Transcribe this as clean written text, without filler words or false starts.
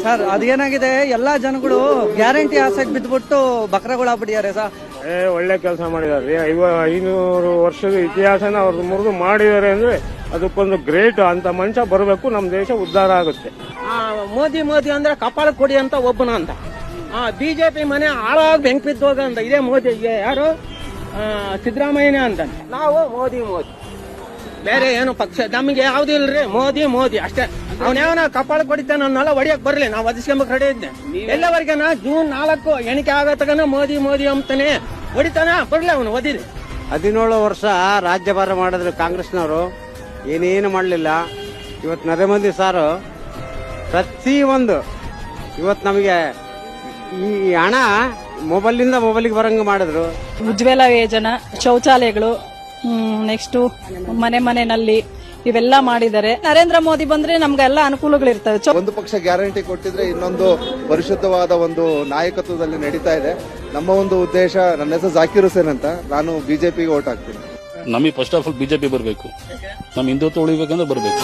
Sir ಅದೇನಾಗಿದೆ ಎಲ್ಲಾ ಜನಗಳು guarantee ಆಸೆಗೆ ಬಿದ್ದುಬಿಟ್ಟು ಬಕ್ರಗಳಾಗ್ಬಿಟ್ಟಿದ್ದಾರೆ ಸರ್. ಒಳ್ಳೆ ಕೆಲಸ ಮಾಡಿದ್ದಾರೆ. 500 ವರ್ಷದ ಇತಿಹಾಸನ ಅವ್ರು ಮುರಿದು ಮಾಡಿದ್ದಾರೆ ಅಂದ್ರೆ ಅದಕ್ಕೊಂದು ಗ್ರೇಟ್ ಅಂತ ಮನುಷ್ಯ ಬರಬೇಕು, ನಮ್ಮ ದೇಶ ಉದ್ಧಾರ ಆಗುತ್ತೆ. ಮೋದಿ ಮೋದಿ ಅಂದ್ರೆ ಕಪಾಳ ಕೊಡಿ ಅಂತ ಒಬ್ಬನ ಅಂತ, ಬಿಜೆಪಿ ಮನೆ ಹಾಳಾಗಿ ಬೆಂಕಿ ಬಿದ್ದೋಗ ಅಂತ ಇದೇ ಮೋದಿ ಯಾರು ಸಿದ್ದರಾಮಯ್ಯನೇ ಅಂತ. ನಾವು ಮೋದಿ ಮೋದಿ, ಬೇರೆ ಏನು ಪಕ್ಷ ನಮಗೆ ಯಾವ್ದು ಇಲ್ರಿ, ಮೋದಿ ಮೋದಿ ಅಷ್ಟೇ. ಅವನ್ಯಾವನ ಕಪಾಳ ಕೊಡಿತಾನ ಅನ್ನೆಲ್ಲ ಹೊಡಿಯಕ್ ಬರ್ಲಿ, ನಾವು ಒದಿಸ್ಕೊಂಬಕ್ ರೆಡಿ ಇದ್ದೆ. ಎಲ್ಲವರೆಗನ ಜೂನ್ 4 ಎಣಿಕೆ ಆಗತಗನ ಮೋದಿ ಮೋದಿ ಅಂತಾನೆ ಹೊಡಿತಾನ ಬರ್ಲಿ, ಅವನು ಒದಿರಿ. 17 ವರ್ಷ ರಾಜ್ಯಭಾರ ಮಾಡಿದ್ರು ಕಾಂಗ್ರೆಸ್ನವರು, ಏನೇನು ಮಾಡಲಿಲ್ಲ. ಇವತ್ತು ನರೇಂದ್ರ ಮೋದಿ ಸಾರು ಪ್ರತಿಯೊಂದು ಇವತ್ತು ನಮಗೆ ಈ ಹಣ ಮೊಬೈಲಿಗೆ ಬರಂಗ ಮಾಡಿದ್ರು. ಉಜ್ವಲ ಯೋಜನಾ, ಶೌಚಾಲಯಗಳು, ನೆಕ್ಸ್ಟ್ ಮನೆಯಲ್ಲಿ ಇವೆಲ್ಲ ಮಾಡಿದ್ದಾರೆ. ನರೇಂದ್ರ ಮೋದಿ ಬಂದ್ರೆ ನಮ್ಗೆಲ್ಲ ಅನುಕೂಲಗಳಿರ್ತವೆ. ಒಂದು ಪಕ್ಷ ಗ್ಯಾರಂಟಿ ಕೊಟ್ಟಿದ್ರೆ ಇನ್ನೊಂದು ಪರಿಶುದ್ಧವಾದ ಒಂದು ನಾಯಕತ್ವದಲ್ಲಿ ನಡೀತಾ ಇದೆ. ನಮ್ಮ ಒಂದು ಉದ್ದೇಶ, ನನ್ನ ಹೆಸರು ಜಾಕಿರ್ ಹುಸೇನ್ ಅಂತ, ನಾನು ಬಿಜೆಪಿಗೆ ವೋಟ್ ಹಾಕ್ತೀನಿ. ನಮಗೆ ಫಸ್ಟ್ ಆಫ್ ಆಲ್ ಬಿಜೆಪಿ ಬರಬೇಕು, ನಮ್ಮ ಹಿಂದುತ್ವ ಉಳಿಬೇಕಂದ್ರೆ ಬರಬೇಕು.